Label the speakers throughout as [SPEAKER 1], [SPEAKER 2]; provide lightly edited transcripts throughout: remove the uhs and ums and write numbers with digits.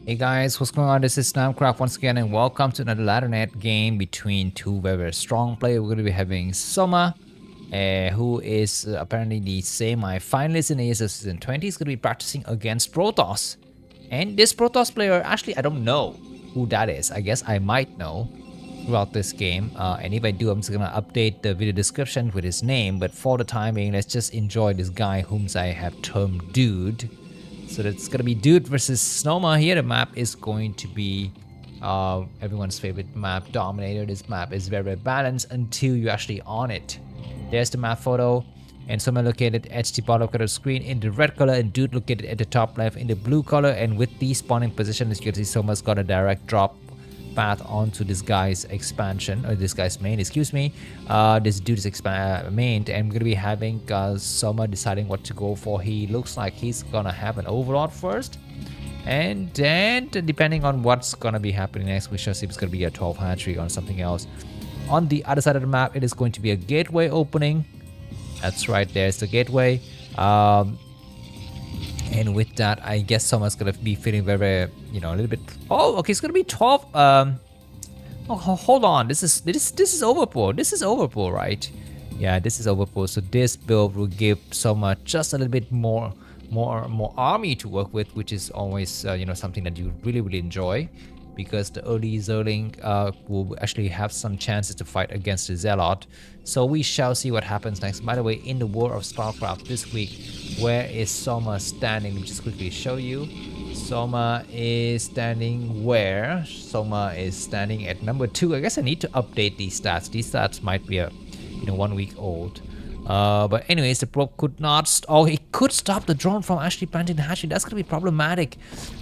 [SPEAKER 1] Hey guys, what's going on? This is Namkraft once again, and welcome to another Laddernet game between two very strong players. We're going to be having Soma, who is apparently the semi-finalist in ASL Season 20. He's going to be practicing against Protoss. And this Protoss player, actually, I don't know who that is. I guess I might know throughout this game. And if I do, I'm just going to update the video description with his name. But for the time being, let's just enjoy this guy whom I have termed Dude. So that's gonna be Dude versus Snowma here. The map is going to be everyone's favorite map, Dominator. This map is very balanced until you actually on it. There's the map photo, and Snowma located at the bottom of the screen in the red color, and Dude located at the top left in the blue color. And with these spawning positions, you can see Snowma's got a direct drop path onto this guy's expansion, or this guy's main, excuse me. This dude's main, and we're gonna be having Soma deciding what to go for. He looks like he's gonna have an overlord first, and then depending on what's gonna be happening next, we shall see if it's gonna be a 12 hatchery or something else. On the other side of the map, it is going to be a gateway opening. That's right, there's the gateway. And with that, I guess someone's gonna be feeling very, a little bit. Oh, okay, it's gonna be 12. Oh, hold on. This is overpool. This is overpool, right? Yeah, this is overpool. So this build will give Soma just a little bit more army to work with, which is always something that you really enjoy, because the early Zerling will actually have some chances to fight against the Zealot. So we shall see what happens next. By the way, in the world of Starcraft this week, where is Soma standing? Let me just quickly show you. Soma is standing where? Soma is standing at number 2. I guess I need to update these stats. These stats might be 1 week old. But anyways, the probe could not. Oh, it could stop the drone from actually planting the hatchery. That's gonna be problematic.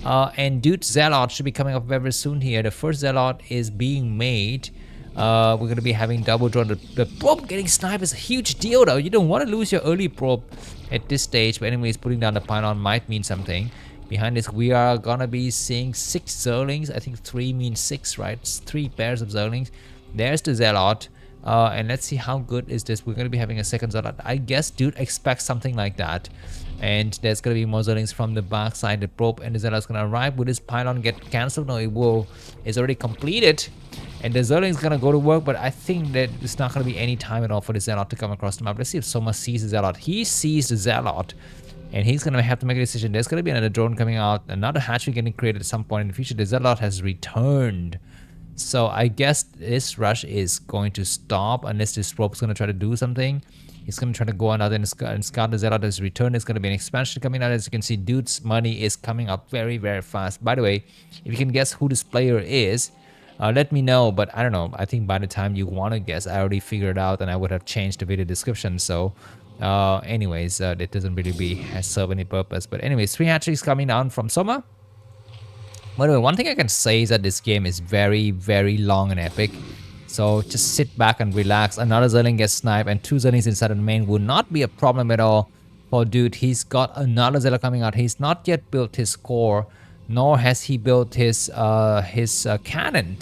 [SPEAKER 1] And Dude Zealot should be coming up very soon here. The first Zealot is being made. We're gonna be having double drone. The probe getting sniped is a huge deal, though. You don't want to lose your early probe at this stage. But anyways, putting down the pylon might mean something. Behind this, we are gonna be seeing 6 Zerlings. I think 3 means 6, right? It's 3 pairs of Zerlings. There's the Zealot. And let's see how good is this. We're going to be having a second Zealot. I guess Dude expects something like that. And there's going to be more Zerlings from the back side. The probe and the Zealot's going to arrive. Will this pylon get cancelled? No, it will. It's already completed. And the Zerling's going to go to work. But I think that it's not going to be any time at all for the Zealot to come across the map. Let's see if Soma sees the Zealot. He sees the Zealot. And he's going to have to make a decision. There's going to be another drone coming out. Another hatchery getting created at some point in the future. The Zealot has returned. So I guess this rush is going to stop unless this probe is going to try to do something. He's going to try to go another and scout the Zealot has returned. There's going to be an expansion coming out. As you can see, Dude's money is coming up very fast. By the way, if you can guess who this player is, let me know. But I don't know. I think by the time you want to guess, I already figured it out and I would have changed the video description. So anyways, it doesn't really serve any purpose. But anyways, 3 hatcheries coming down from Soma. By the way, one thing I can say is that this game is very long and epic. So just sit back and relax. Another Zerling gets sniped and 2 Zerlings inside of the main would not be a problem at all for Dude. He's got another Zella coming out. He's not yet built his core, nor has he built his cannon.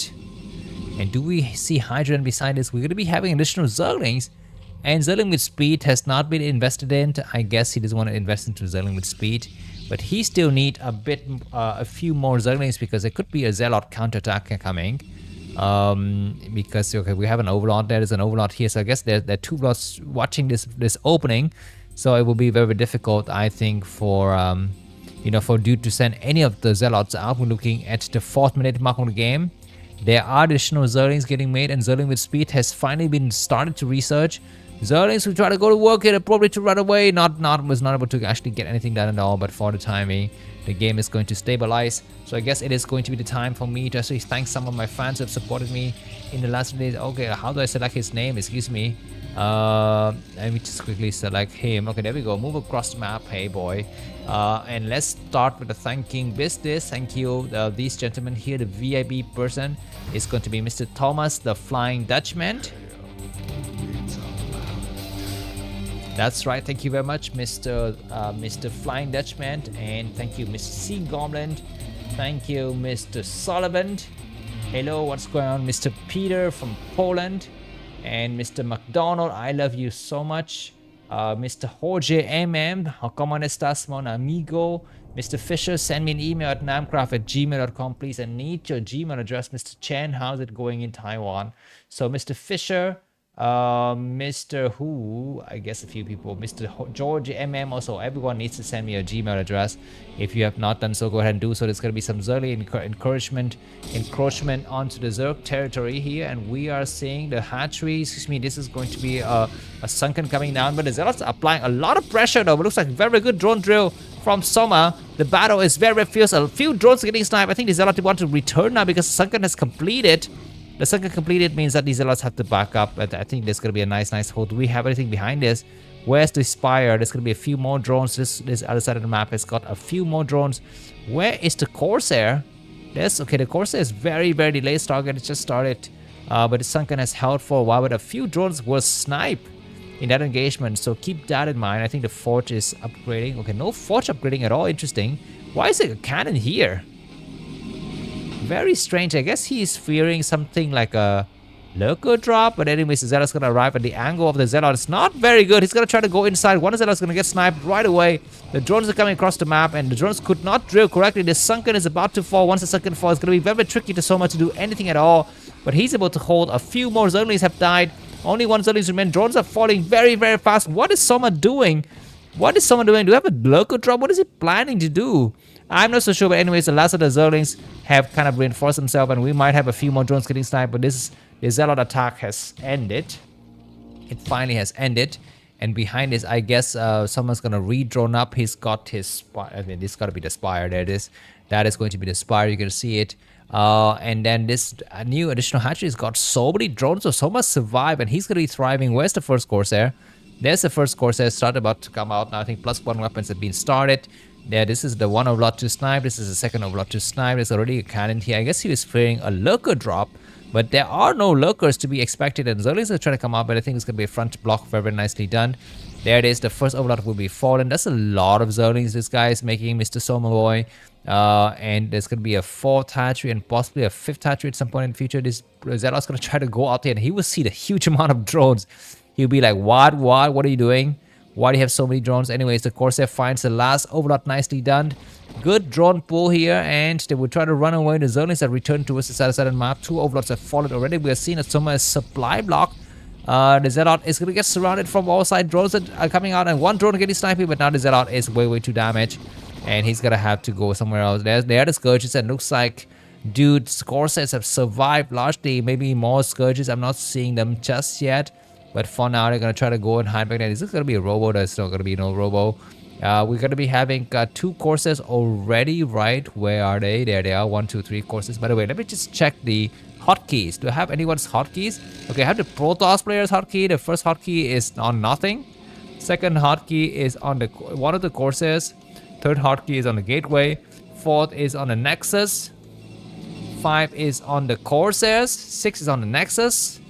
[SPEAKER 1] And do we see Hydra beside this? We're going to be having additional Zerlings. And Zerling with speed has not been invested in. I guess he doesn't want to invest into Zerling with speed. But he still needs a few more Zerlings, because there could be a Zealot counterattack coming. Because okay, we have an Overlord. There is an Overlord here, so I guess there are 2 Overlords watching this opening. So it will be very difficult, I think, for for Dude to send any of the Zealots out. We're looking at the 4th minute mark of the game. There are additional Zerlings getting made, and Zerling with speed has finally been started to research. Zerlings who try to go to work here, probably to run away, was not able to actually get anything done at all. But for the timing, the game is going to stabilize. So I guess it is going to be the time for me to actually thank some of my fans who have supported me in the last days. Okay, how do I select his name? Excuse me. Let me just quickly select him. Okay, there we go. Move across the map. Hey, boy. And let's start with the thanking business. Thank you, these gentlemen here. The VIP person is going to be Mr. Thomas, the Flying Dutchman. That's right. Thank you very much, Mr. Flying Dutchman, and thank you, Mr. C Goblin. Thank you, Mr. Sullivan. Hello, what's going on, Mr. Peter from Poland, and Mr. McDonald. I love you so much. Mr. Jorge MM, ¿cómo estás, mon amigo? Mr. Fisher, send me an email at namkraft@gmail.com, please. I need your Gmail address. Mr. Chen, how's it going in Taiwan? So Mr. Fisher, Mr. Who, I guess a few people, Mr. George MM, also everyone needs to send me a Gmail address. If you have not done so, go ahead and do so. There's going to be some early encroachment onto the Zerg territory here, and we are seeing the hatchery. Excuse me, this is going to be a sunken coming down, but the Zealots are applying a lot of pressure though. It looks like very good drone drill from Soma. The battle is very fierce. A few drones are getting sniped. I think the Zealots want to return now because the sunken has completed. The sunken completed means that these Zealots have to back up, but I think there's going to be a nice hold. Do we have anything behind this? Where's the Spire? There's going to be a few more drones. This other side of the map has got a few more drones. Where is the Corsair? Okay, the Corsair is very delayed target. It just started, but the sunken has held for a while, but a few drones were sniped in that engagement, so keep that in mind. I think the Forge is upgrading. Okay, no Forge upgrading at all. Interesting. Why is there a cannon here? Very strange. I guess he's fearing something like a lurker drop, but anyways, the Zealot's gonna arrive, and the angle of the Zealot is not very good. He's gonna try to go inside. One Zealot's gonna get sniped right away. The drones are coming across the map, and the drones could not drill correctly. The sunken is about to fall. Once the sunken falls, it's gonna be very tricky to Soma to do anything at all, but he's able to hold. A few more Zerglings have died. Only one Zerglings remain. Drones are falling very fast. What is Soma doing? What is Soma doing? Do we have a lurker drop? What is he planning to do? I'm not so sure, but anyways, the last of the Zerglings have kind of reinforced themselves, and we might have a few more drones getting sniped, but the Zealot attack has ended. It finally has ended, and behind this, I guess someone's gonna re-drone up. He's got his Spire. I mean, this gotta be the Spire. There it is. That is going to be the Spire. You can see it. And then this new additional hatchery's got so many drones, so Soma survive, and he's gonna be thriving. Where's the first Corsair? There's the first Corsair start about to come out now. I think +1 weapons have been started. There, this is the one overlord to snipe. This is the second overlord to snipe. There's already a cannon here. I guess he was fearing a lurker drop, but there are no lurkers to be expected, and Zerglings are trying to come out, but I think it's going to be a front block. Very nicely done. There it is. The first overlord will be fallen. That's a lot of Zerglings this guy is making, Mr. Soma boy. And there's going to be a 4th hatchery and possibly a 5th hatchery at some point in the future. This Zealot's going to try to go out there, and he will see the huge amount of drones. He'll be like, what are you doing? Why do you have so many drones? Anyways, the Corsair finds the last overlord. Nicely done. Good drone pull here, and they will try to run away. The Zerglings have returned towards the south side of the map. 2 overlords have fallen already. We are seeing that Soma is supply block. The Zealot is going to get surrounded from all sides. Drones that are coming out, and one drone getting sniped, but now the Zealot is way too damaged, and he's going to have to go somewhere else. There are the Scourges, and looks like, dude, Corsairs have survived largely. Maybe more Scourges. I'm not seeing them just yet. But for now, they're going to try to go and hide back there. Is this going to be a robo? There's not going to be no robo. We're going to be having 2 Corsairs already, right? Where are they? There they are. 1, 2, 3 Corsairs. By the way, let me just check the hotkeys. Do I have anyone's hotkeys? Okay, I have the Protoss player's hotkey. The first hotkey is on nothing. Second hotkey is on the one of the Corsairs. Third hotkey is on the gateway. 4th is on the Nexus. 5 is on the Corsairs. 6 is on the Nexus.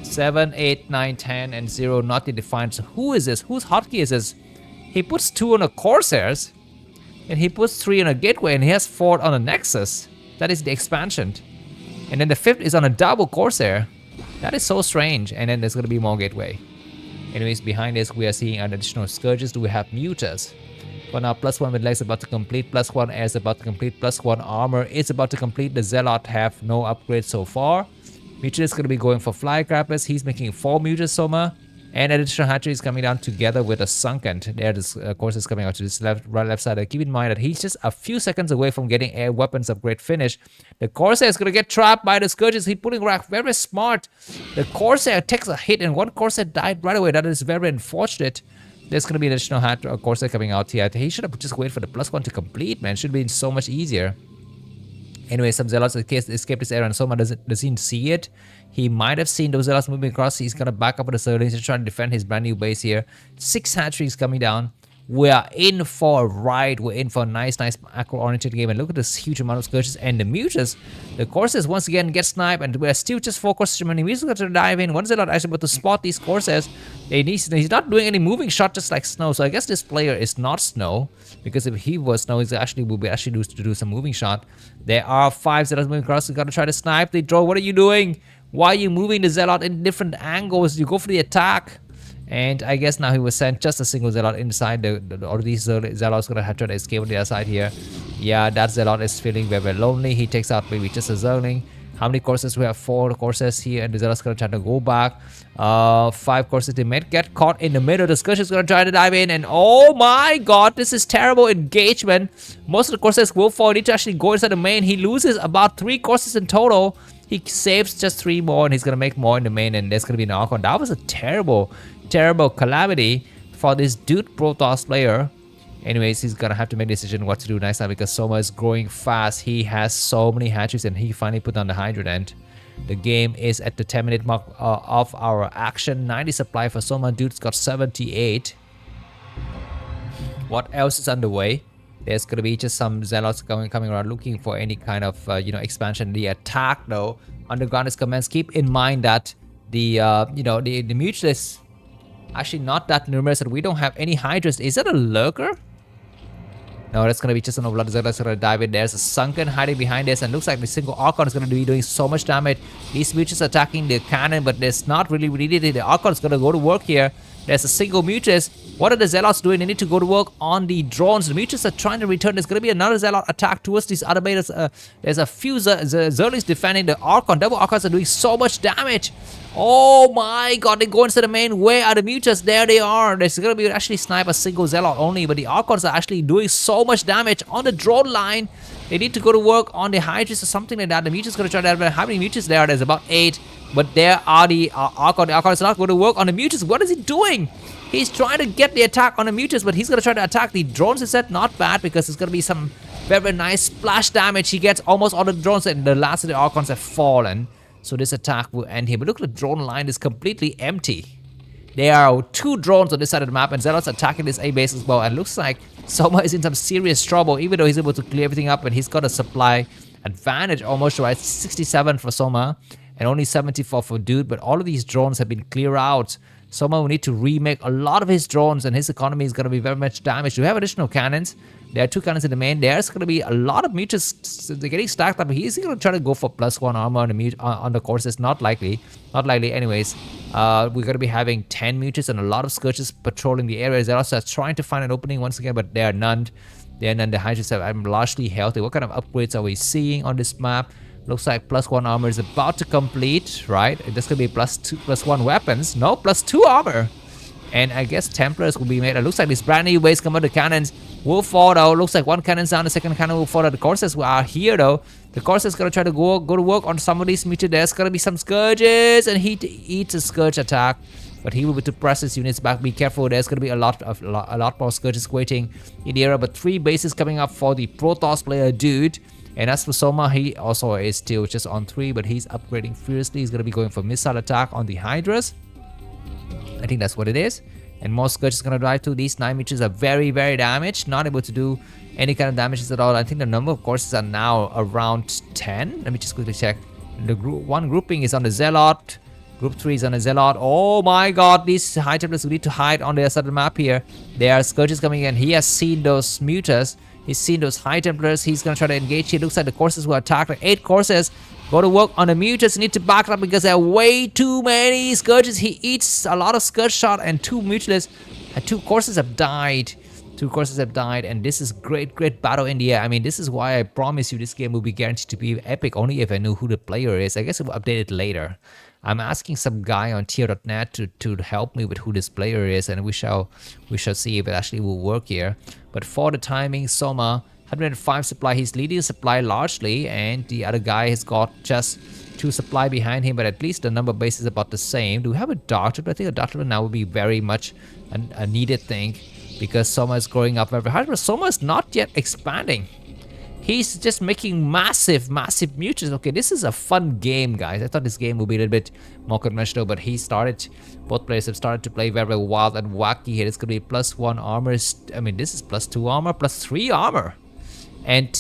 [SPEAKER 1] 7, 8, 9, 10, and 0 not yet defined. So who is this? Whose hotkey is this? He puts 2 on the Corsairs, and he puts 3 on a gateway, and he has 4 on a Nexus. That is the expansion. And then the 5th is on a double Corsair. That is so strange. And then there's going to be more gateway. Anyways, behind this, we are seeing an additional Scourges. Do we have Mutas? For now, +1 with legs about to complete. +1 air is about to complete. +1 armor is about to complete. The Zealot have no upgrades so far. Mutas is going to be going for Flycrappers. He's making 4 Mutas Soma. And additional hatchery is coming down together with a sunken. There, this course is coming out to this left side. Keep in mind that he's just a few seconds away from getting air weapons upgrade finish. The Corsair is going to get trapped by the Scourges. He's pulling rack. Very smart. The Corsair takes a hit, and one Corsair died right away. That is very unfortunate. There's going to be an additional Corsair coming out here. He should have just waited for the +1 to complete, man. Should have been so much easier. Anyway, some Zealots escaped this area, and Soma doesn't see it. He might have seen those Zealots moving across. He's going to back up with the Zerglings to try to defend his brand new base here. 6 hatcheries coming down. We are in for a ride. We're in for a nice macro-oriented game. And look at this huge amount of Scourges and the Mutas. The Corsairs once again get sniped, and we're still just 4 Corsairs remaining. We're just going to dive in. Once they're not actually able to spot these Corsairs, he's not doing any moving shot, just like Snow. So I guess this player is not Snow, because if he was Snow, he would be actually to do some moving shot. There are 5 Zealots moving across. We're going to try to snipe. They draw. What are you doing? Why are you moving the Zealot in different angles? You go for the attack. And I guess now he was sent just a single Zealot inside. All these Zealots gonna have to escape on the other side here. Yeah, that Zealot is feeling very, very lonely. He takes out maybe just a Zergling. How many courses? We have 4 courses here, and the Zealot's gonna try to go back. 5 courses. They might get caught in the middle. The Scourge is gonna try to dive in, and oh my god, this is terrible engagement. Most of the courses will fall. He need to actually go inside the main. He loses about 3 courses in total. He saves just 3 more, and he's gonna make more in the main, and there's gonna be an Archon. That was a terrible calamity for this dude Protoss player. Anyways, he's gonna have to make a decision what to do next time because Soma is growing fast. He has so many hatcheries, and he finally put on the Hydra end. The game is at the 10-minute mark of our action. 90 supply for Soma. Dude's got 78. What else is underway? There's gonna be just some Zealots coming around looking for any kind of expansion. The attack though underground is commenced. Keep in mind that the the Mutualists actually not that numerous, and we don't have any Hydras. Is that a lurker? No, that's gonna be just an overload. That's gonna dive in. There's a Sunken hiding behind this, and looks like the single Archon is gonna be doing so much damage. These Mutualists attacking the cannon, but there's not really needed. The Archon is gonna go to work here. There's a single Mutualist. What are the Zealots doing? They need to go to work on the drones. The Mutualists are trying to return. There's gonna be another Zealot attack towards these other bases. There's a few Zerglings defending the Archon. Double Archons are doing so much damage. Oh my god, they go into the main. Where are the Mutas? There they are. There's gonna be actually snipe a single Zealot only, but the Archons are actually doing so much damage on the drone line. They need to go to work on the Hydras or something like that. The Mutas gonna try to how many Mutas there are? There's about 8, but there are the Archon. The Archon is not going to work on the Mutas. What is he doing? He's trying to get the attack on the Mutas, but he's gonna try to attack the drones instead. Not bad because it's gonna be some very nice splash damage. He gets almost all the drones, and the last of the Archons have fallen. So this attack will end here. But look, the drone line is completely empty. There are 2 drones on this side of the map, and Zealot's attacking this A base as well. And looks like Soma is in some serious trouble, even though he's able to clear everything up, and he's got a supply advantage almost, right? 67 for Soma and only 74 for Dude. But all of these drones have been cleared out. Soma will need to remake a lot of his drones, and his economy is going to be very much damaged. We have additional cannons. There are 2 cannons in the main. There's going to be a lot of Mutas. They're getting stacked up. He's going to try to go for +1 armor on the courses. Not likely. Not likely. Anyways, we're going to be having 10 Mutas and a lot of Scourges patrolling the area. They're also trying to find an opening once again, but there are none. There are none. The Hydras are largely healthy. What kind of upgrades are we seeing on this map? Looks like +1 armor is about to complete, right? There's going to be +1 weapons. No, +2 armor. And I guess Templars will be made. It looks like this brand new base commander cannons will fall though. Looks like 1 cannon's down, the second cannon will fall. The courses are here though. The course is gonna try to go to work on some of these Mutas. There's gonna be some Scourges, and he eats a Scourge attack. But he will be to press his units back. Be careful. There's gonna be a lot more Scourges waiting in the area. But 3 bases coming up for the Protoss player Dude. And as for Soma, he also is still just on 3, but he's upgrading fiercely. He's gonna be going for missile attack on the Hydras. I think that's what it is. And more Scourge is going to drive to. These 9 Mutas are very damaged. Not able to do any kind of damages at all. I think the number of courses are now around 10. Let me just quickly check. The one grouping is on the Zealot. Group 3 is on the Zealot. Oh my god, these High Templars will need to hide on the other side of the map here. There are Scourges coming in. He has seen those Mutas. He's seen those High Templars. He's going to try to engage here. Looks like the courses will attack. Like 8 courses. Go to work on the Mutas. Need to back it up because there are way too many Scourges. He eats a lot of Scourge shot, and 2 Mutualists and 2 courses have died. 2 courses have died, and this is great battle in the air. I mean, this is why I promise you this game will be guaranteed to be epic only if I knew who the player is. I guess it will update it later. I'm asking some guy on tier.net to help me with who this player is, and we shall see if it actually will work here. But for the timing, Soma 105 supply. He's leading the supply largely, and the other guy has got just 2 supply behind him, but at least the number of bases is about the same. Do we have a Doctor? I think a Doctor now would be very much a needed thing because Soma is growing up very hard, but Soma is not yet expanding. He's just making massive Mutas. Okay, this is a fun game, guys. I thought this game would be a little bit more conventional, but both players have started to play very wild and wacky here. It's going to be +1 armor. I mean, this is +2 armor, +3 armor. And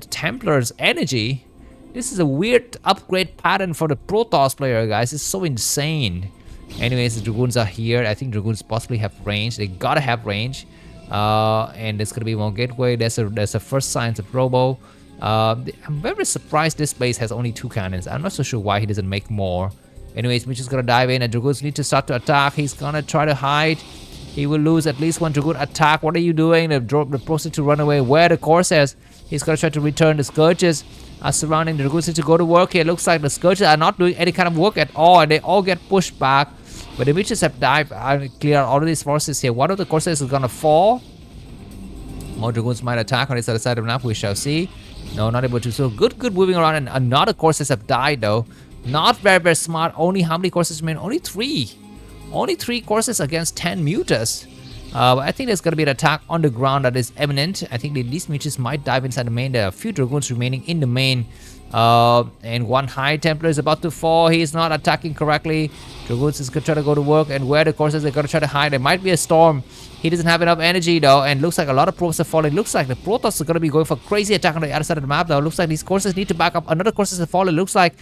[SPEAKER 1] Templar's energy. This is a weird upgrade pattern for the Protoss player, guys. It's so insane. Anyways, the Dragoons are here. I think Dragoons possibly have range. They gotta have range. And there's gonna be more gateway. There's a first signs of Robo. I'm very surprised this base has only 2 cannons. I'm not so sure why he doesn't make more. Anyways, Mitch is gonna dive in, and Dragoons need to start to attack. He's gonna try to hide. He will lose at least one Dragoon attack. What are you doing? The proceed to run away. Where the Corsairs? He's gonna try to return. The Scourges are surrounding the Dragoons need to go to work here. Looks like the Scourges are not doing any kind of work at all, and they all get pushed back. But the Witches have dived and cleared out all of these forces here. One of the Corsairs is gonna fall. More Dragoons might attack on this other side of the map. We shall see. No, not able to. So good moving around, and another Corsairs have died though. Not very smart. Only how many Corsairs remain? Only 3. Only 3 Corsairs against 10 Mutas. I think there's going to be an attack on the ground that is imminent. I think these Mutas might dive inside the main. There are a few Dragoons remaining in the main. And one High Templar is about to fall. He is not attacking correctly. Dragoons is going to try to go to work. And where the Corsairs are going to try to hide. There might be a storm. He doesn't have enough energy though. And looks like a lot of Protoss are falling. Looks like the Protoss are going to be going for crazy attack on the other side of the map though. Looks like these Corsairs need to back up. Another Corsairs have fallen. Looks like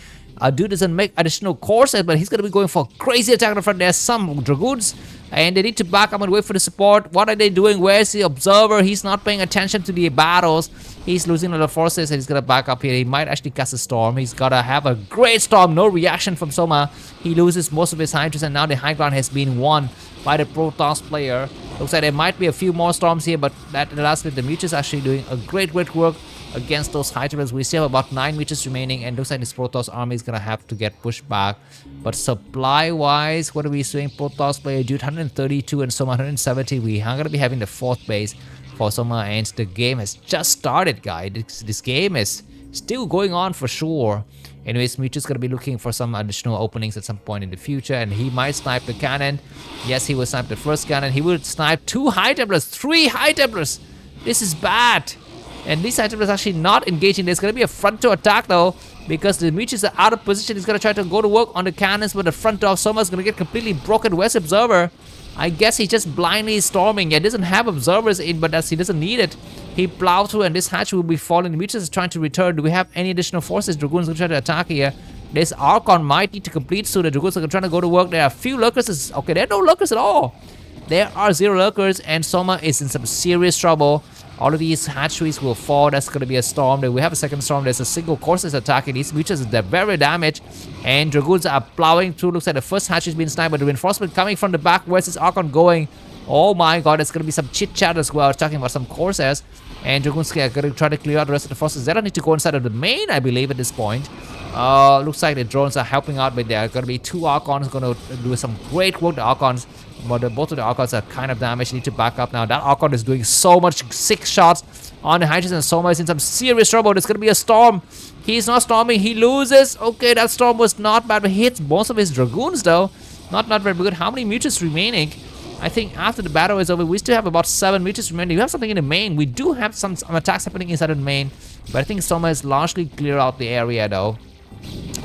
[SPEAKER 1] dude doesn't make additional Corsairs, but he's going to be going for crazy attack on the front. There's some Dragoons, and they need to back up and wait for the support. What are they doing? Where's the Observer? He's not paying attention to the battles. He's losing a lot of forces, and he's going to back up here. He might actually cast a storm. He's got to have a great storm. No reaction from Soma. He loses most of his Hydras, and now the high ground has been won by the Protoss player. Looks like there might be a few more storms here, but at the last bit, the Mutas actually doing a great work against those Hydras. We still have about 9 Mutas remaining, and looks like this Protoss army is gonna have to get pushed back. But supply-wise, what are we seeing? Protoss player Dude 132 and Soma 170. We are gonna be having the 4th base for Soma, and the game has just started, guys. This game is still going on for sure. Anyways, Mutu's gonna be looking for some additional openings at some point in the future, and he might snipe the cannon. Yes, he will snipe the first cannon. He will snipe 2 High Templars, 3 High Templars. This is bad. And this High Templar is actually not engaging. There's gonna be a frontal attack though, because the Mutus are out of position. He's gonna try to go to work on the cannons, but the front of Soma is gonna get completely broken. Where's Observer? I guess he's just blindly storming. He doesn't have observers in, but he doesn't need it. He plowed through, and this hatch will be falling. The Mutus is trying to return. Do we have any additional forces? Dragoons are trying to attack here. This Archon might need to complete soon. The Dragoons are trying to go to work. There are a few lurkers. Okay, there are no lurkers at all. There are 0 lurkers, and Soma is in some serious trouble. All of these hatcheries will fall. That's going to be a storm. Then we have a second storm. There's a single Corsairs attacking. These Mutas are very damaged. And Dragoons are plowing through. Looks like the first hatch has been sniped, but the reinforcement coming from the back. Where's this Archon going? Oh my god, there's going to be some chit-chat as well, talking about some Corsairs. And Dragoons are going to try to clear out the rest of the forces. They don't need to go inside of the main, I believe, at this point. Looks like the drones are helping out, but there are going to be 2 Archons going to do some great work. The Archons, but both of the Archons are kind of damaged. Need to back up now. That Archon is doing so much 6 shots on the Hydras, and Soma is in some serious trouble. There's going to be a storm. He's not storming. He loses. Okay, that storm was not bad, but he hits most of his Dragoons though. Not very good. How many Mutas remaining? I think after the battle is over, we still have about 7 Mutas remaining. We have something in the main. We do have some attacks happening inside of the main, but I think Soma has largely cleared out the area though.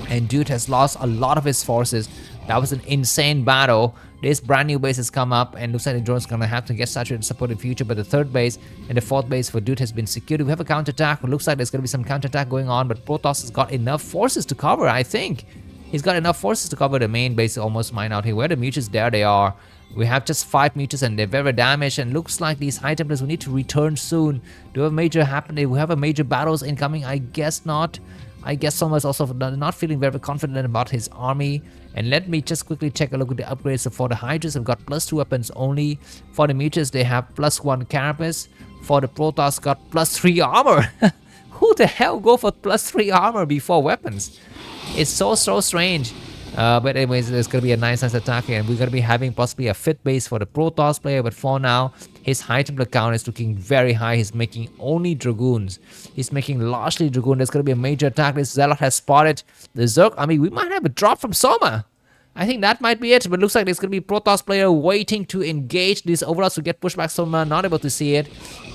[SPEAKER 1] And Dude has lost a lot of his forces. That was an insane battle. This brand new base has come up, and looks like the drone's gonna have to get saturated and support in the future. But the 3rd base and the 4th base for Dude has been secured. We have a counterattack. It looks like there's gonna be some counterattack going on, but Protoss has got enough forces to cover. I think he's got enough forces to cover the main base. Almost mine out here. Where the Mutas? There they are. We have just 5 Mutas, and they're very damaged. And looks like these High Templars will need to return soon. Do we have major happening? We have a major battles incoming? I guess not. I guess Soma is also not feeling very confident about his army. And let me just quickly check a look at the upgrades. So for the Hydras, have got +2 weapons only. For the Mutas, they have +1 carapace. For the Protoss, got +3 armor. Who the hell go for +3 armor before weapons? It's so strange. But anyways, there's going to be a nice attack here, and we're going to be having possibly a 5th base for the Protoss player. But for now, his High Templar count is looking very high. He's making only Dragoons. He's making largely Dragoon. There's going to be a major attack. This Zelle has spotted the Zerg. I mean, we might have a drop from Soma. I think that might be it, but looks like there's going to be Protoss player waiting to engage these overlords to get pushed back. Soma not able to see it.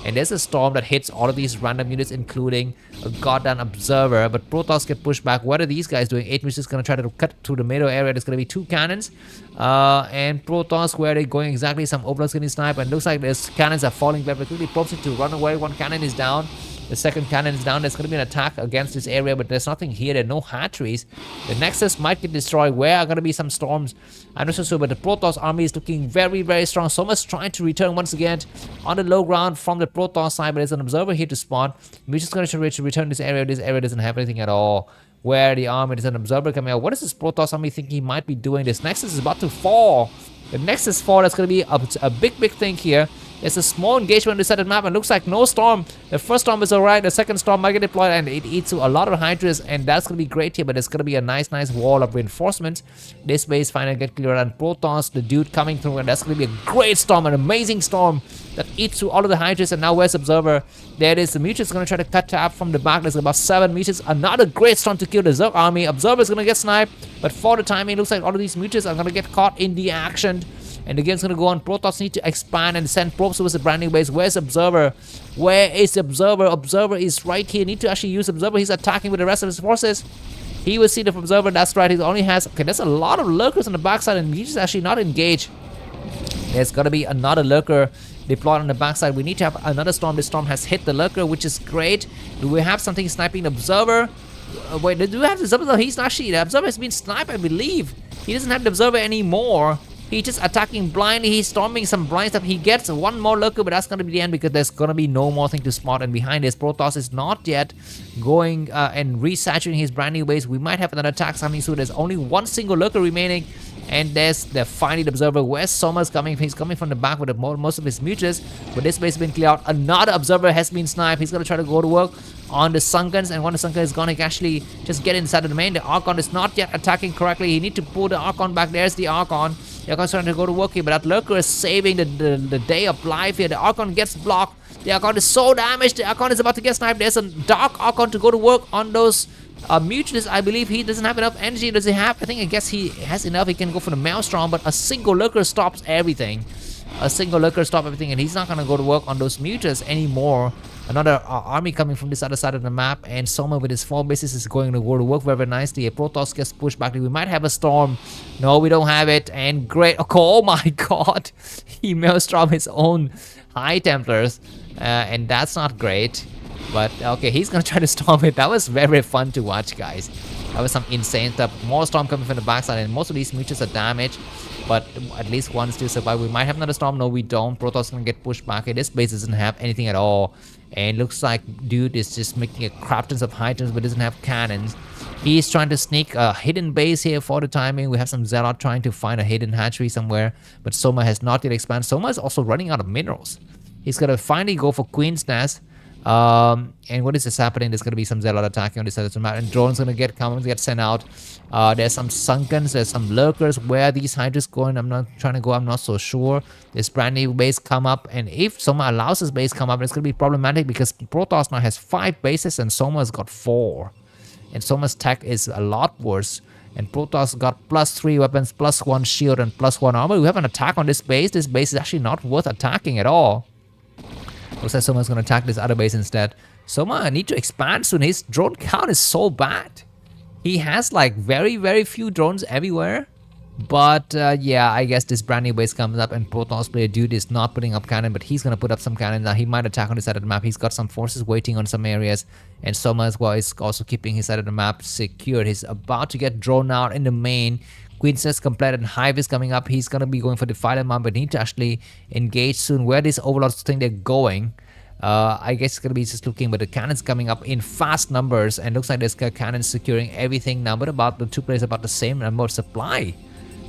[SPEAKER 1] And there's a storm that hits all of these random units, including a goddamn observer. But Protoss get pushed back. What are these guys doing? 8 Mutas is going to try to cut through the middle area. There's going to be 2 cannons. And Protoss, where are they going exactly? Some overlords getting sniped. And looks like these cannons are falling very quickly. Prompts it to run away. 1 cannon is down. The 2nd cannon is down. There's going to be an attack against this area, but there's nothing here. There are no hatcheries. The Nexus might get destroyed. Where are going to be some storms? I'm not so sure, but the Protoss army is looking very strong. Soma's trying to return once again on the low ground from the Protoss side, but there's an observer here to spawn. We're just going to return this area. This area doesn't have anything at all. where the army is an observer coming out. What is this Protoss army thinking he might be doing? This Nexus is about to fall. The Nexus fall, that's going to be a big thing here. There's a small engagement on the set map and looks like no storm. The first storm is alright, the second storm might get deployed and it eats a lot of Hydras, and that's going to be great here, but it's going to be a nice wall of reinforcements. This base finally get cleared, and Protoss, the dude coming through, and that's going to be a great storm, an amazing storm that eats through all of the Hydras. And now where's Observer? There it is. The Mutant is going to try to cut tab from the back. There's about 7 Mutants. Another great storm to kill the Zerg army. Observer is going to get sniped, but for the time it looks like all of these Mutants are going to get caught in the action. And the game's going to go on. Protoss need to expand and send probes towards the brand new base. Where's Observer? Where is Observer? Observer is right here. Need to actually use Observer. He's attacking with the rest of his forces. He will see the Observer. That's right. He only has... Okay, there's a lot of lurkers on the backside, and he's actually not engaged. There's going to be another lurker deployed on the backside. We need to have another storm. This storm has hit the lurker, which is great. Do we have something sniping the Observer? Wait, do we have the Observer? He's actually... The Observer has been sniped, I believe. He doesn't have the Observer anymore. He's just attacking blindly. He's storming some blind stuff. He gets one more lurker, but that's going to be the end because there's going to be no more thing to spot. And behind this, Protoss is not yet going and resaturating his brand new base. We might have another attack coming soon. There's only one single lurker remaining. And there's the finally the Observer. Where's Soma's coming? He's coming from the back with most of his mutants. But this base has been cleared out. Another Observer has been sniped. He's going to try to go to work on the Sunkens. And when the Sunken is gone, he can actually just get inside of the main. The Archon is not yet attacking correctly. He needs to pull the Archon back. There's the Archon. The Archon's trying to go to work here, but that lurker is saving the day of life here. The Archon gets blocked. The Archon is so damaged. The Archon is about to get sniped. There's a Dark Archon to go to work on those mutants. I believe he doesn't have enough energy. Does he have? I guess he has enough. He can go for the Maelstrom, but a single lurker stops everything. A single lurker stops everything, and he's not going to go to work on those mutants anymore. Another army coming from this other side of the map, and Soma with his 4 bases is going to go to work very nicely. A Protoss gets pushed back. We might have a storm. No, we don't have it. And great. Oh my god. He Maelstrom his own High Templars. And that's not great. But okay, he's going to try to storm it. That was very fun to watch, guys. That was some insane stuff. More storm coming from the backside, and most of these mutants are damaged. But at least one still survived. We might have another storm. No, we don't. Protoss can get pushed back. This base doesn't have anything at all. And looks like dude is just making a crap tons of Hydras, but doesn't have cannons. He's trying to sneak a hidden base here for the timing. We have some Zealot trying to find a hidden hatchery somewhere. But Soma has not yet expanded. Soma is also running out of minerals. He's going to finally go for Queen's Nest. And what is this happening? There's going to be some Zealot attacking on this side of the map, and drones going to get sent out. There's some Sunkens, there's some lurkers. Where are these Hydras going? I'm not trying to go, I'm not so sure. This brand new base come up, and if Soma allows his base come up, it's going to be problematic because Protoss now has 5 bases and Soma's got 4. And Soma's tech is a lot worse. And Protoss got +3 weapons, +1 shield, and +1 armor. We have an attack on this base. This base is actually not worth attacking at all. Looks like Soma's going to attack this other base instead. Soma need to expand soon. His drone count is so bad. He has like very few drones everywhere. But yeah, I guess this brand new base comes up, and Protoss player dude is not putting up cannon, but he's going to put up some cannon. Now he might attack on this side of the map. He's got some forces waiting on some areas. And Soma as well is also keeping his side of the map secured. He's about to get drawn out in the main. Queen's Nest completed, and Hive is coming up. He's going to be going for Defiler Mount, but need to actually engage soon. Where this Overlords think they're going, I guess it's going to be just looking, but the cannons coming up in fast numbers, and looks like there's cannons securing everything now, but about the 2 players about the same number of supply.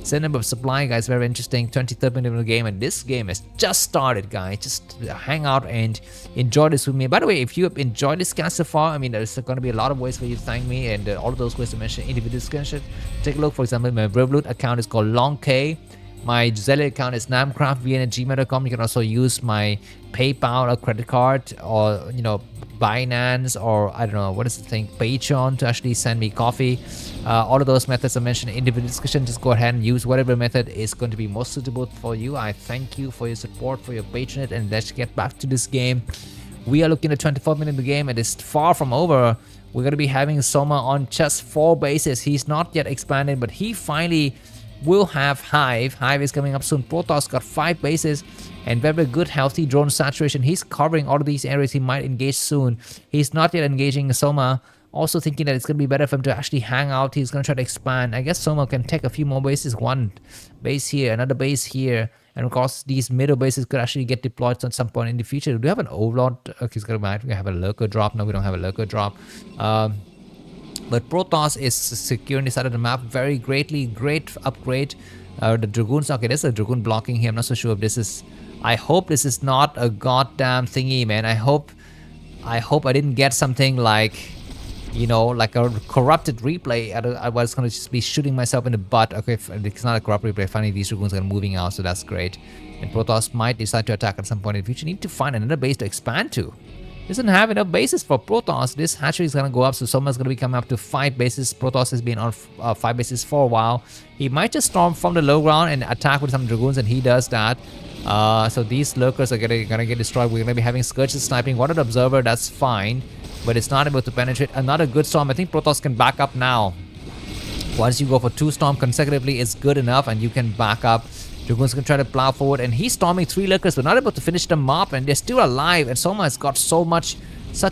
[SPEAKER 1] Same number of supply, guys. Very interesting. 23rd minute of the game, and this game has just started, guys. Just hang out and enjoy this with me. By the way, if you have enjoyed this cast so far, I mean, there's going to be a lot of ways for you to thank me, and all of those ways to mention in the video description. Take a look. For example, my Revolut account is called longk. My Zelle account is namkraftvn at gmail.com. You can also use my PayPal or credit card, or Binance, or I don't know, what is the thing, Patreon, to actually send me coffee. All of those methods are mentioned in the video description. Just go ahead and use whatever method is going to be most suitable for you. I thank you for your support, for your patronage, and let's get back to this game. We are looking at 24 minutes of the game. It is far from over. We're going to be having Soma on just 4 bases. He's not yet expanded, but he finally will have Hive. Hive is coming up soon. Protoss got 5 bases and very good healthy drone saturation. He's covering all of these areas. He might engage soon. He's not yet engaging Soma. Also thinking that it's going to be better for him to actually hang out. He's going to try to expand. I guess Soma can take a few more bases. 1 base here, another base here. And of course, these middle bases could actually get deployed at some point in the future. Do we have an Overlord? Okay, it's going to have a lurker drop. No, we don't have a lurker drop. But Protoss is securing this side of the map very greatly. Great upgrade. The Dragoons, okay, there's a Dragoon blocking here. I'm not so sure if this is... I hope this is not a goddamn thingy, man. I hope I didn't get something like, you know, like a corrupted replay. I was gonna just be shooting myself in the butt. Okay, it's not a corrupt replay. Finally, these Dragoons are moving out, so that's great. And Protoss might decide to attack at some point in the future. Need to find another base to expand to. Doesn't have enough bases for Protoss. This hatchery is gonna go up, so Soma's gonna be coming up to 5 bases. Protoss has been on 5 bases for a while. He might just storm from the low ground and attack with some Dragoons, and he does that. So these lurkers are gonna get destroyed. We're gonna be having Scourges sniping. One observer, that's fine, but it's not able to penetrate. Another good storm. I think Protoss can back up now. Once you go for 2 storm consecutively, it's good enough, and you can back up. Dragoon's gonna try to plow forward, and he's storming 3 lurkers, but not able to finish them up, and they're still alive. And Soma has got such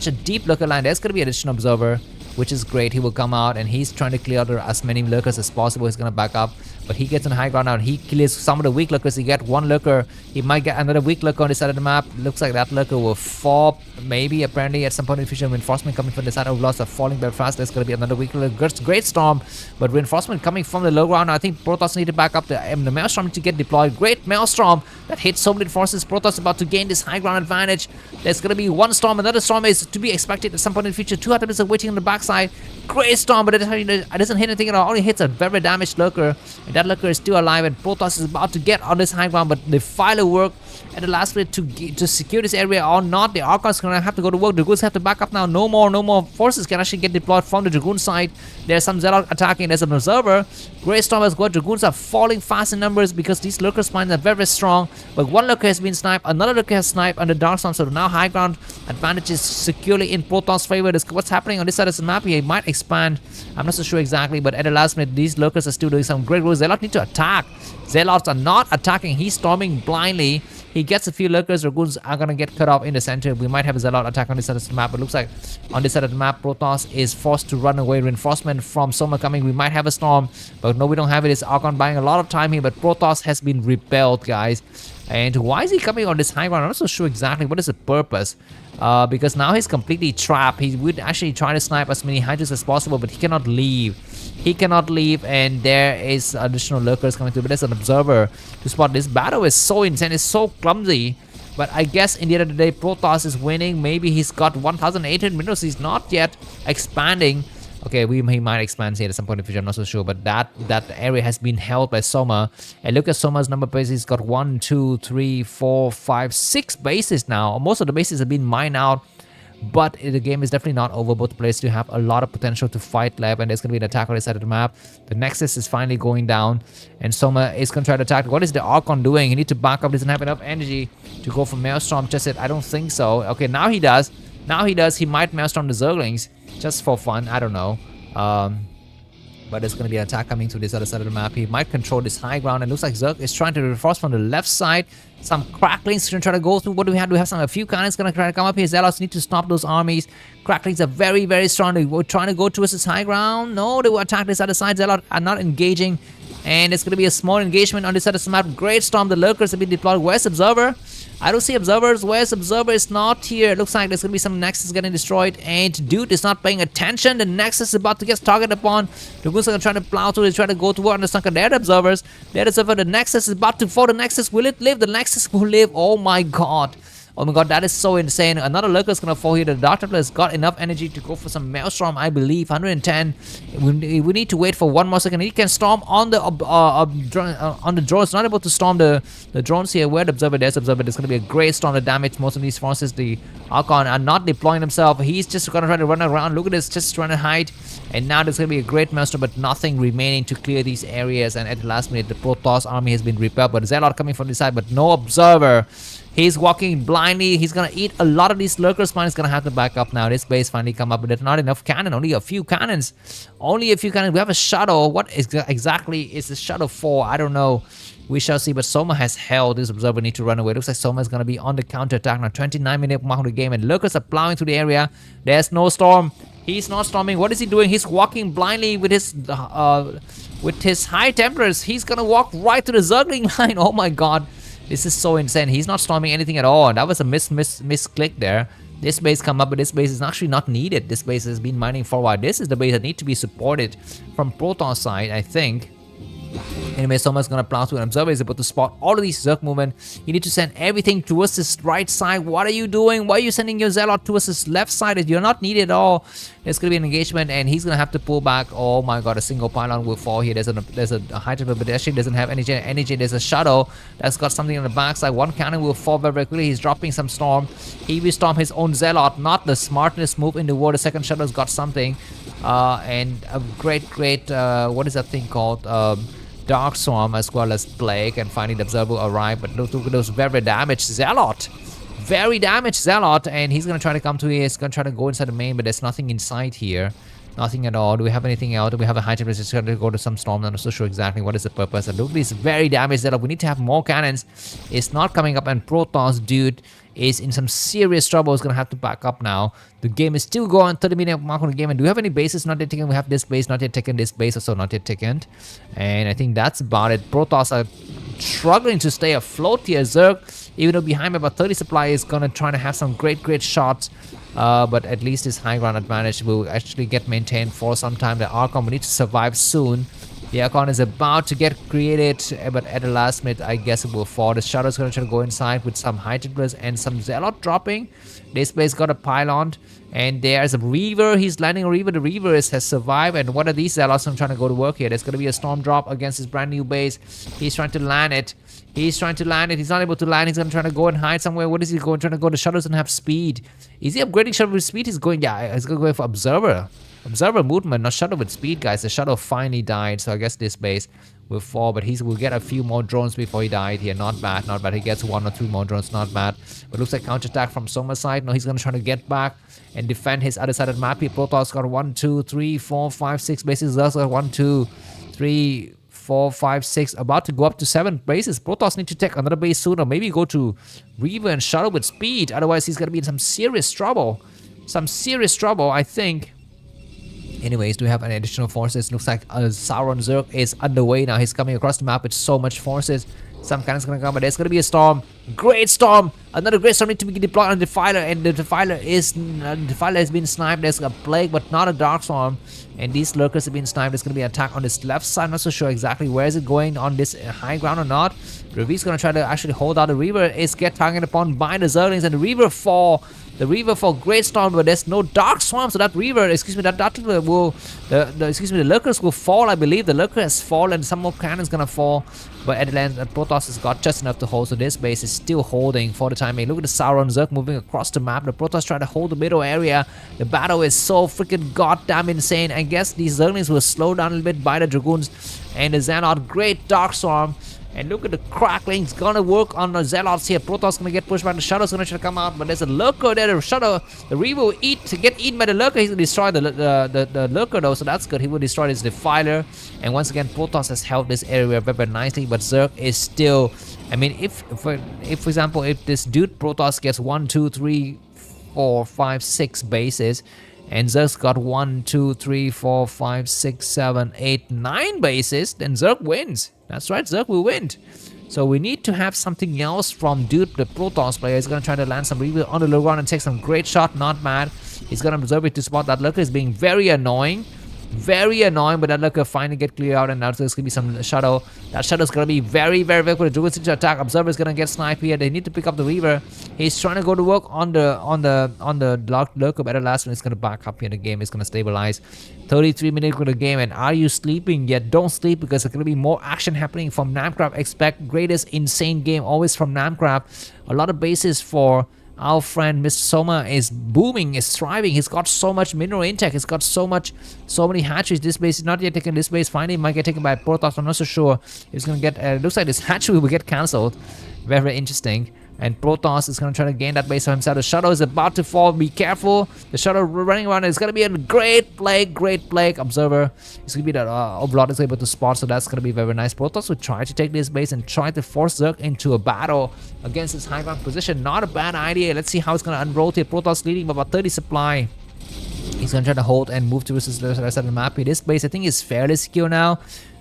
[SPEAKER 1] a deep lurker line. There's gonna be an additional observer, which is great. He will come out, and he's trying to clear out as many lurkers as possible. He's gonna back up, but he gets on high ground now, and he clears some of the weak lurkers. He get 1 lurker. He might get another weak lurker on this side of the map. Looks like that lurker will fall, maybe, apparently, at some point in the future. Reinforcement coming from the side of lots are falling very fast. There's gonna be another weak lurker. Great storm, but reinforcement coming from the low ground. I think Protoss need to back up. The Maelstrom to get deployed. Great Maelstrom that hits so many forces. Protoss about to gain this high ground advantage. There's gonna be 1 storm. Another storm is to be expected at some point in the future. 2 items are waiting on the backside. Great storm, but it doesn't hit anything at all. Only hits a very damaged lurker, and that lurker is still alive. And Protoss is about to get on this high ground, but the firework at the last minute to secure this area or not. The Archons gonna have to go to work. The Dragoons have to back up now. No more forces can actually get deployed from the Dragoon side. There's some Zelle attacking. There's an observer. Great storm has got. Dragoons are falling fast in numbers because these lurker spines are very strong. But 1 lurker has been sniped. Another lurker has sniped under Dark Storm. So now high ground advantage is securely in Protoss' favor. What's happening on this side of the map? He might expand. I'm not so sure exactly, but at the last minute, these lurkers are still doing some great work. Zealots need to attack. Zealots are not attacking. He's storming blindly. He gets a few lurkers. Dragoons are gonna get cut off in the center. We might have a Zealot attack on this side of the map. It looks like on this side of the map, Protoss is forced to run away. Reinforcement from Soma coming. We might have a storm, but no, we don't have it. It's Archon buying a lot of time here, but Protoss has been repelled, guys. And why is he coming on this high ground? I'm not so sure exactly what is the purpose. Because now he's completely trapped. He would actually try to snipe as many Hydras as possible, but he cannot leave. He cannot leave, and there is additional lurkers coming through. But there's an observer to spot. This battle is so insane. It's so clumsy. But I guess in the end of the day, Protoss is winning. Maybe he's got 1,800 minerals. He's not yet expanding. Okay, he might expand here at some point in the future. I'm not so sure. But that area has been held by Soma. And look at Soma's number of bases. He's got 1, 2, 3, 4, 5, 6 bases now. Most of the bases have been mined out. But the game is definitely not over. Both players do have a lot of potential to fight left, and there's going to be an attack on this side of the map. The Nexus is finally going down, and Soma is going to try to attack. What is the Archon doing? He needs to back up. He doesn't have enough energy to go for Maelstrom. Just it. I don't think so. Okay, now he does. Now he does. He might Maelstrom the Zerglings just for fun. I don't know. But there's going to be an attack coming to this other side of the map. He might control this high ground. It looks like Zerg is trying to reinforce from the left side. Some cracklings going to try to go through. What do we have? We have a few cannons going to try to come up here. Zealots need to stop those armies. Cracklings are very, very strong. They were trying to go towards this high ground. No, they will attack this other side. Zealots are not engaging. And it's going to be a small engagement on this side of the map. Great storm. The lurkers have been deployed. Where's Observer? I don't see observers. Where's Observer? It's not here. It looks like there's going to be some Nexus getting destroyed. And dude is not paying attention. The Nexus is about to get targeted upon. The Goose are going to try to plow through. They try to go toward the sunken. They're the observers. They're the observer. The Nexus is about to fall. The Nexus, will it live? The Nexus will live. Oh my god. Oh my god, that is so insane. Another lurker is going to fall here. The Dark Templar has got enough energy to go for some Maelstrom, I believe. 110. We need to wait for 1 more second. He can storm on the drones. Not able to storm the drones here. Where the Observer? There's Observer. There's going to be a great storm to damage most of these forces. The Archon are not deploying themselves. He's just going to try to run around. Look at this, just trying to hide. And now there's going to be a great Maelstrom, but nothing remaining to clear these areas. And at the last minute, the Protoss army has been repelled. But Zealot coming from this side, but no Observer. He's walking blindly. He's going to eat a lot of these lurkers. He's going to have to back up now. This base finally come up, but there's not enough cannon. Only a few cannons. Only a few cannons. We have a shuttle. What exactly is the shuttle for? I don't know. We shall see. But Soma has held. This Observer need to run away. Looks like Soma is going to be on the counter attack now. 29-minute mark of the game, and lurkers are plowing through the area. There's no storm. He's not storming. What is he doing? He's walking blindly with his High Templars. He's going to walk right to the Zergling line. Oh my god. This is so insane. He's not storming anything at all. And that was a misclick there. This base come up, but this base is actually not needed. This base has been mining for a while. This is the base that need to be supported from Protoss side, I think. Anyway, Soma is gonna plow through, and Observer is able to spot all of these Zerg movement. You need to send everything towards this right side. What are you doing? Why are you sending your Zealot towards this left side? You're not needed at all. There's gonna be an engagement, and he's gonna have to pull back. Oh my god, a single pylon will fall here. There's a high tempo, but actually doesn't have energy. There's a shuttle that's got something on the backside. One cannon will fall very, very quickly. He's dropping some storm. He will storm his own Zealot. Not the smartest move in the world. The second shuttle's got something, and a great, what is that thing called? Dark Swarm as well as Plague, and finally the Observer will arrive, but those very damaged Zealot. Very damaged Zealot, and he's gonna try to come to here. He's gonna try to go inside the main, but there's nothing inside here. Nothing at all. Do we have anything else? Do we have a high temperature? It's gonna go to some storm. I'm not so sure exactly what is the purpose. And look at this very damaged Zealot. We need to have more cannons. It's not coming up, and Protoss, dude, is in some serious trouble. Is gonna have to back up now. The game is still going, 30-minute mark on the game. And do we have any bases not yet taken? We have this base not yet taken, this base also not yet taken. And I think that's about it. Protoss are struggling to stay afloat here. Zerg, even though behind by about 30 supply, is gonna try to have some great shots. But at least his high ground advantage will actually get maintained for some time. The Archon will need to survive soon. The Archon is about to get created, but at the last minute, I guess it will fall. The Shadow is going to try to go inside with some high templates and some Zealot dropping. This base got a pylon, and there's a Reaver. He's landing a Reaver. The Reaver has survived, and what are these Zealots trying to go to work here? There's going to be a storm drop against his brand new base. He's trying to land it. He's trying to land it. He's not able to land. He's going to try to go and hide somewhere. What is he going? Trying to go? The Shadow doesn't have speed. Is he upgrading Shadow with speed? He's going, yeah, he's going to go for Observer. Observer movement, not Shadow with speed, guys. The Shadow finally died, so I guess this base will fall, but he will get a few more drones before he died here. Not bad, not bad. He gets 1 or 2 more drones, not bad. But looks like counterattack from Soma's side. No, he's going to try to get back and defend his other side of the map here. Protoss got 1, 2, 3, 4, 5, 6 bases. Zerg got 1, 2, 3, 4, 5, 6. About to go up to 7 bases. Protoss need to take another base soon, or maybe go to Reaver and Shadow with speed. Otherwise, he's going to be in some serious trouble. I think. Anyways, do we have any additional forces? Looks like Sauron Zerg is underway now. He's coming across the map with so much forces. Some cannons gonna come, but there's gonna be a storm. Great storm! Another great storm need to be deployed on the Defiler, and the Defiler has been sniped. There's a Plague, but not a Dark Storm. And these lurkers have been sniped. There's gonna be an attack on this left side. I'm not so sure exactly where is it going, on this high ground or not. The Reaver's gonna try to actually hold out. The Reaver is get targeted upon by the Zerglings, and the Reaver fall. The Reaver for Great Storm, but there's no Dark Swarm, so that Reaver, the Lurkers will fall, I believe. The Lurker has fallen, some more cannons gonna fall, but at the end, Protoss has got just enough to hold, so this base is still holding for the time being. Look at the Sauron Zerg moving across the map. The Protoss try to hold the middle area. The battle is so freaking goddamn insane. I guess these Zerglings will slow down a little bit by the Dragoons and the Xehanort. Great Dark Storm. And look at the cracklings. It's gonna work on the Zealots here. Protoss gonna get pushed back. The Shadow's gonna try to come out, but there's a Lurker there. The Shadow, the Reaver will get eaten by the Lurker. He's gonna destroy the Lurker though, so that's good. He will destroy his Defiler. And once again, Protoss has held this area very, very nicely, but Zerg is still. I mean, if for example, if this dude Protoss gets 1, 2, 3, 4, 5, 6 bases, and Zerg's got 1, 2, 3, 4, 5, 6, 7, 8, 9 bases, then Zerg wins. That's right, Zerg will win. So we need to have something else from dude, the Protoss player. He's going to try to land some Reaver on the low ground and take some great shot. Not bad. He's going to observe it to spot that Lurker is being very annoying. Very annoying, but that Lurker finally get cleared out, and now there's going to be some Shadow. That Shadow's going to be very, very quick with the Druid to attack. Observer is going to get sniped here. They need to pick up the Reaver. He's trying to go to work on the Lurker, but at the last one, it's going to back up here. The game is going to stabilize. 33 minutes for the game, and are you sleeping yet? Don't sleep, because there's going to be more action happening from Namkraft. Expect greatest insane game always from Namkraft. A lot of bases for our friend Mr. Soma is booming, is thriving. He's got so much mineral intake. He's got so many hatcheries. This base is not yet taken. This base finally might get taken by Protoss. I'm not so sure. It's gonna get. It looks like this hatchery will get cancelled. Very, very interesting. And Protoss is gonna try to gain that base for himself. The Shadow is about to fall. Be careful. The Shadow running around. It's gonna be a great plague. Observer. It's gonna be that Overlord is able to spot, so that's gonna be very nice. Protoss will try to take this base and try to force Zerg into a battle against his high ground position. Not a bad idea. Let's see how it's gonna unroll here. Protoss leading by about 30 supply. He's gonna try to hold and move towards the rest of the map here. This base, I think, is fairly secure now.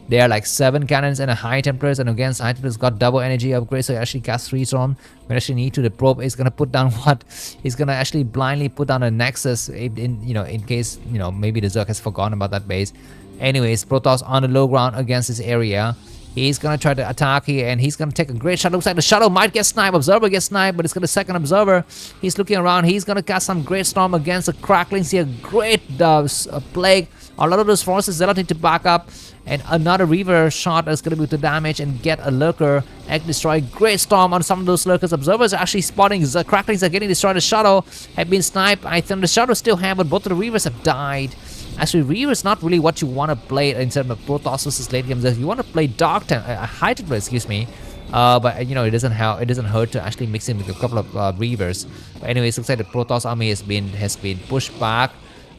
[SPEAKER 1] There are like 7 cannons and a high templars, and against high templars got double energy upgrade, so he actually cast 3 storm. We actually need to. The probe is gonna put down what? He's gonna actually blindly put down a nexus in case maybe the Zerg has forgotten about that base. Anyways, Protoss on the low ground against this area. He's gonna try to attack here, and he's gonna take a great shot. Looks like the Shadow might get sniped. Observer gets sniped, but it's gonna second Observer. He's looking around. He's gonna cast some great storm against the Cracklings here. Great plague. A lot of those forces Zelle need to back up, and another Reaver shot is gonna be the damage and get a Lurker. Egg destroy. Great storm on some of those Lurkers. Observers are actually spotting. The Cracklings are getting destroyed. The Shadow have been sniped. I think the Shadow still have, but both of the Reavers have died. Actually, Reaver is not really what you want to play in terms of Protoss versus late game. You want to play High Templar, excuse me. But it doesn't hurt to actually mix in with a couple of Reavers. But anyways, looks like the Protoss army has been pushed back.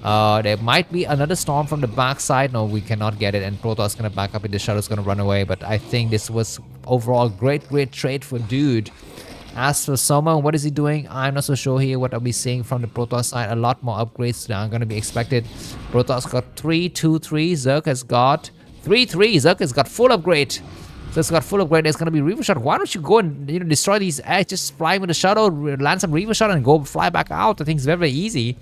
[SPEAKER 1] There might be another storm from the backside. No, we cannot get it, and Protoss is gonna back up, and the Shadow's gonna run away. But I think this was overall great trade for Dude. As for Soma, what is he doing? I'm not so sure here. What are we seeing from the Protoss side? A lot more upgrades are going to be expected. Protoss got 3-2-3. Zerg has got 3-3. Zerg has got full upgrade. Zerg's got full upgrade. There's going to be Reaver Shot. Why don't you go and destroy these eggs? Just fly with the Shadow, land some Reaver Shot, and go fly back out. I think it's very, very easy.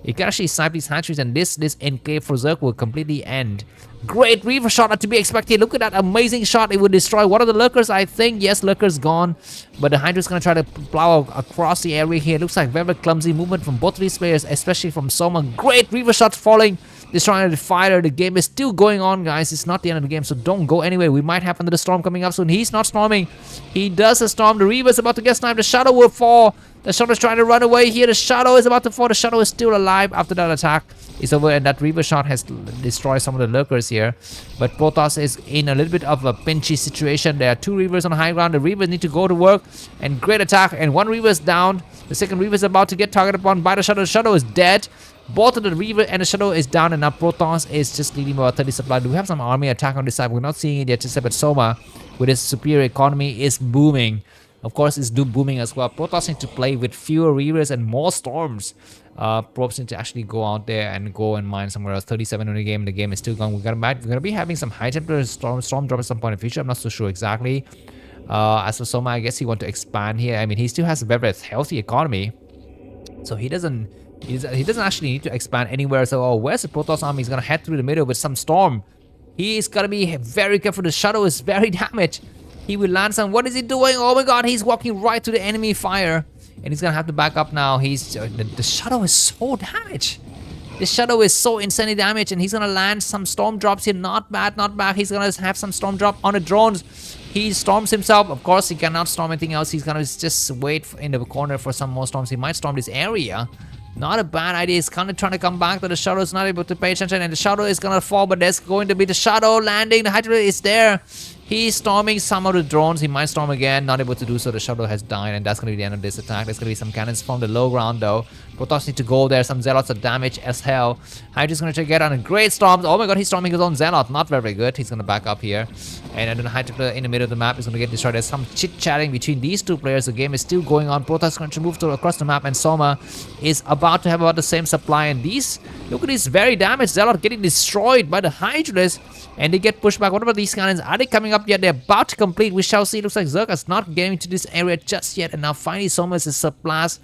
[SPEAKER 1] You can actually snipe these hatcheries, and this enclave for Zerg will completely end. Great Reaver Shot to be expected. Look at that amazing shot. It would destroy one of the Lurkers, I think. Yes, Lurker's gone. But the Hydra's going to try to plow across the area here. It looks like very, very clumsy movement from both of these players, especially from Soma. Great Reaver Shot falling. Destroying the fighter. The game is still going on, guys. It's not the end of the game, so don't go anywhere. We might have another storm coming up soon. He's not storming. He does a storm. The Reaver's about to get sniped. The Shadow will fall. The Shadow's trying to run away here. The Shadow is about to fall. The Shadow is still alive after that attack. It's over, and that Reaver Shot has destroyed some of the Lurkers here. But Protoss is in a little bit of a pinchy situation. There are 2 Reavers on the high ground. The Reavers need to go to work, and great attack. And 1 Reaver is down. The second Reaver is about to get targeted upon by the Shadow. The Shadow is dead. Both of the Reaver and the Shadow is down, and now Protoss is just leading about 30 supply. Do we have some army attack on this side? We're not seeing it yet, just but Soma, with his superior economy, is booming. Of course, it's booming as well. Protoss need to play with fewer Reavers and more Storms. Probes need to actually go out there and go and mine somewhere else. 37 in the game. The game is still going. We're gonna be having some High Templar storm drop at some point in the future. I'm not so sure exactly. As for Soma, I guess he wants to expand here. I mean, he still has a very, very healthy economy, so he doesn't actually need to expand anywhere. So, where's the Protoss army? He's gonna head through the middle with some storm. He's gotta be very careful. The Shadow is very damaged. He will land some. What is he doing? Oh my god, he's walking right to the enemy fire. And he's gonna have to back up now. The Shadow is so damaged. The Shadow is so insanely damaged, and he's gonna land some storm drops here. Not bad, not bad. He's gonna have some storm drop on the drones. He storms himself. Of course, he cannot storm anything else. He's gonna just wait in the corner for some more storms. He might storm this area. Not a bad idea. He's kind of trying to come back, but the Shadow is not able to pay attention, and the Shadow is gonna fall. But there's going to be the Shadow landing. The Hydra is there. He's storming some of the drones. He might storm again. Not able to do so. The Shadow has died, and that's going to be the end of this attack. There's going to be some cannons from the low ground, though. Protoss need to go there. Some Zealots are damaged as hell. Hydra's going to try to get on a great storm. Oh my god, he's storming his own Zealot. Not very, very good. He's going to back up here. And then Hydra in the middle of the map is going to get destroyed. There's some chit-chatting between these 2 players. The game is still going on. Protoss is going to move across the map, and Soma is about to have about the same supply. And these, look at these very damaged Zealot getting destroyed by the Hydras. And they get pushed back. What about these cannons? Are they coming up yet? They're about to complete. We shall see. It looks like Zerg is not getting to this area just yet. And now finally Soma is a surpass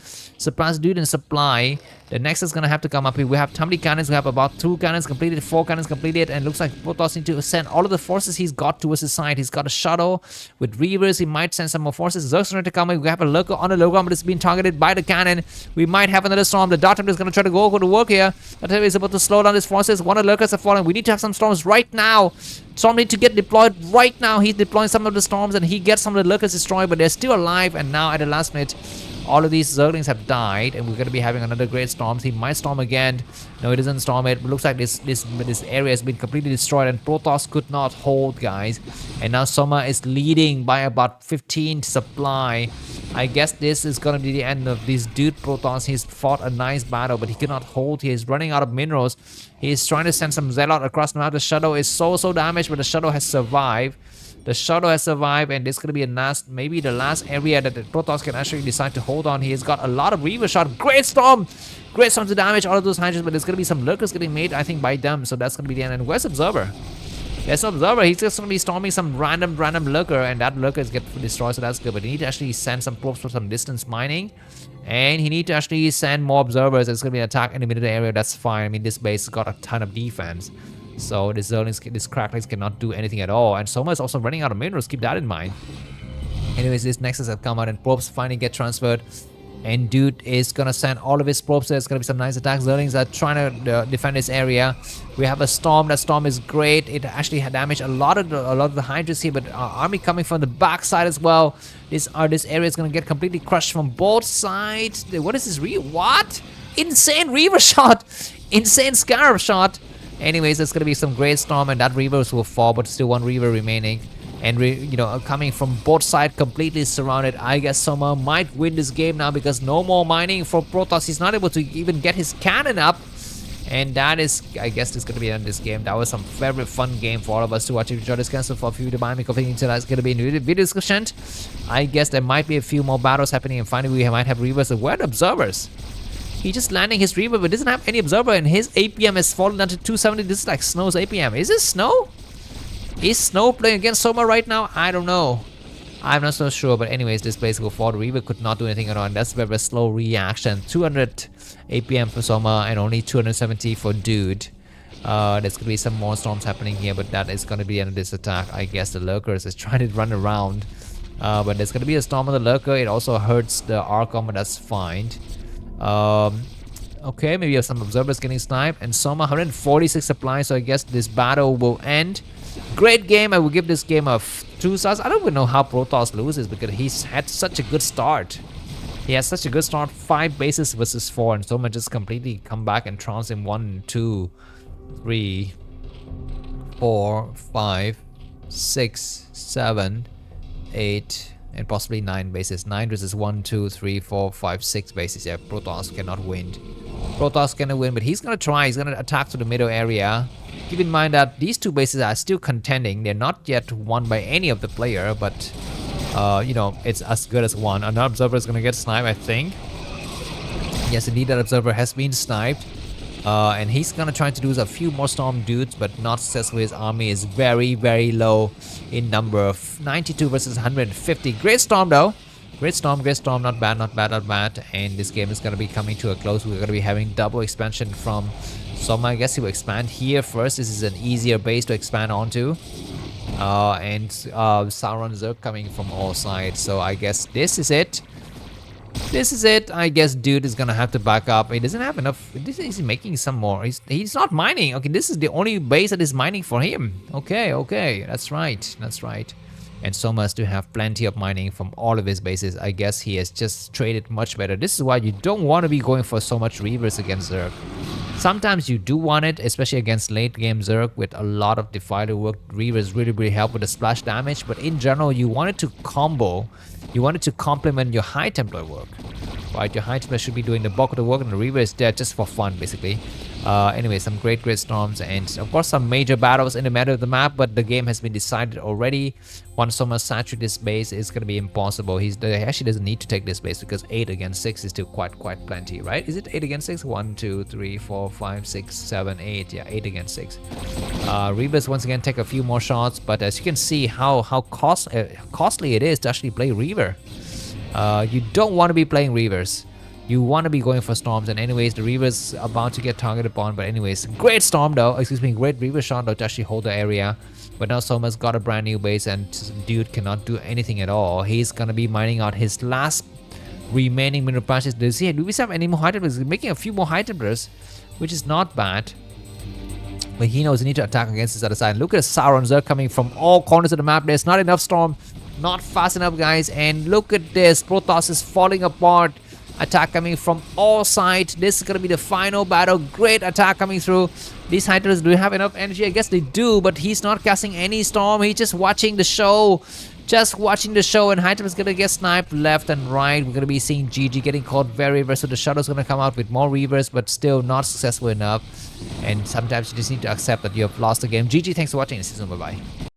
[SPEAKER 1] Dude in supply. The next is going to have to come up here. We have how many cannons? We have about 2 cannons completed, 4 cannons completed. And it looks like Protoss need to send all of the forces he's got towards his side. He's got a Shadow with Reavers. He might send some more forces. Zerg's going to come in. We have a Lurker on the low ground, but it's being targeted by the cannon. We might have another storm. The Dark Templar is going to try to go to work here. Dark Templar is about to slow down his forces. One of the Lurkers are falling. We need to have some storms right now. Storm need to get deployed right now. He's deploying some of the storms, and he gets some of the Lurkers destroyed, but they're still alive. And now at the last minute, all of these Zerglings have died, and we're going to be having another great storm. He might storm again. No, he doesn't storm it. It looks like this area has been completely destroyed, and Protoss could not hold, guys. And now Soma is leading by about 15 supply. I guess this is going to be the end of this Dude Protoss. He's fought a nice battle, but he cannot hold. He is running out of minerals. He's trying to send some Zealot across the map. The Shadow is so damaged, but the Shadow has survived. The Shadow has survived, and this is going to be maybe the last area that the Protoss can actually decide to hold on. He has got a lot of Reaver Shot. Great storm! Great storm to damage all of those Hydras, but there's going to be some Lurkers getting made, I think, by them. So that's going to be the end. And where's Observer? There's no observer. He's just going to be storming some random lurker, and that lurker is get destroyed, so that's good. But he need to actually send some probes for some distance mining, and he need to actually send more observers. It's going to be an attack in the middle area. That's fine. I mean, this base has got a ton of defense, so this cracklings cannot do anything at all. And Soma is also running out of minerals. Keep that in mind. Anyways, this Nexus have come out, and probes finally get transferred. And dude is gonna send all of his probes. There's gonna be some nice attacks. Zerlings are trying to defend this area. We have a storm. That storm is great. It actually had damaged a lot of the Hydras here, but our army coming from the backside as well. This area is gonna get completely crushed from both sides. What is this? What? Insane Reaver shot! Insane Scarab shot! Anyways, there's gonna be some great storm, and that Reavers will fall, but still one Reaver remaining. And coming from both sides, completely surrounded. I guess Soma might win this game now because no more mining for Protoss. He's not able to even get his cannon up. And that is, I guess, this is going to be the end of this game. That was some very fun game for all of us to watch. If you enjoyed this, cancel for a few to buy me coffee. That's going to be in the video discussion. I guess there might be a few more battles happening, and finally we might have Reavers. Where are the observers? He's just landing his Reaver, but doesn't have any observer, and his APM has fallen down to 270. This is like Snow's APM. Is this Snow? Is Snow playing against Soma right now? I don't know. I'm not so sure, but anyways, this base will fall. Reaver could not do anything at all, and that's very slow reaction. 200 APM for Soma and only 270 for Dude. There's gonna be some more storms happening here, but that is gonna be the end of this attack. I guess the Lurkers is trying to run around, but there's gonna be a storm on the Lurker. It also hurts the Archon, but that's fine. Okay, maybe you have some observers getting sniped, and Soma 146 supply, so I guess this battle will end. Great game. I will give this game a 2 stars. I don't even know how Protoss loses because he's had such a good start. He has such a good start. 5 bases versus 4, and Soma just completely come back and trounce him 1, 2, 3, 4, 5, 6, 7, 8, and possibly 9 bases. 9 versus 1, 2, 3, 4, 5, 6 bases. Yeah, Protoss cannot win. Protoss cannot win, but he's gonna try. He's gonna attack to the middle area. Keep in mind that these 2 bases are still contending. They're not yet won by any of the player, but it's as good as one. Another observer is gonna get sniped, I think. Yes, indeed, that observer has been sniped. And he's gonna try to do a few more storm dudes, but not successfully. His army is very low in number of 92 versus 150. Great storm though. Great storm, not bad. And this game is gonna be coming to a close. We're gonna be having double expansion from Soma. I guess he will expand here first. This is an easier base to expand onto. And Sauron Zerg coming from all sides. So I guess this is it. I guess Dude is gonna have to back up. He doesn't have enough. He's making some more. He's not mining. Okay, this is the only base that is mining for him. Okay, that's right. And Soma has to have plenty of mining from all of his bases. I guess he has just traded much better. This is why you don't want to be going for so much Reavers against Zerg. Sometimes you do want it, especially against late game Zerg with a lot of Defiler work. Reavers really help with the splash damage, but in general you want it to combo. You want it to complement your High Templar work. Right, your High Templar should be doing the bulk of the work, and the Reaver is there just for fun, basically. Anyway, some great storms, and of course some major battles in the middle of the map, but the game has been decided already. Once Soma saturates this base, it's going to be impossible. He actually doesn't need to take this base because 8 against 6 is still quite plenty, right? Is it 8 against 6? 1, 2, 3, 4, 5, 6, 7, 8. Yeah, 8 against 6. Reavers once again take a few more shots, but as you can see how costly it is to actually play Reaver. You don't want to be playing Reavers. You want to be going for storms, and anyways, the Reaver's about to get targeted upon, but anyways, great storm though, great Reaver shot though to actually hold the area. But now Soma's got a brand new base, and Dude cannot do anything at all. He's gonna be mining out his last remaining mineral patches. Do we have any more High Templars? He's making a few more High Templars, which is not bad. But he knows he needs to attack against this other side. Look at the Sauron Zerg coming from all corners of the map. There's not enough storm, not fast enough, guys. And look at this, Protoss is falling apart. Attack coming from all sides. This is gonna be the final battle. Great attack coming through. These High Templars, do have enough energy? I guess they do, but he's not casting any storm. He's just watching the show. And High Templars gonna get sniped left and right. We're gonna be seeing GG getting caught very so the Shadow's gonna come out with more Reavers, but still not successful enough. And sometimes you just need to accept that you have lost the game. GG, thanks for watching. This is Bye bye.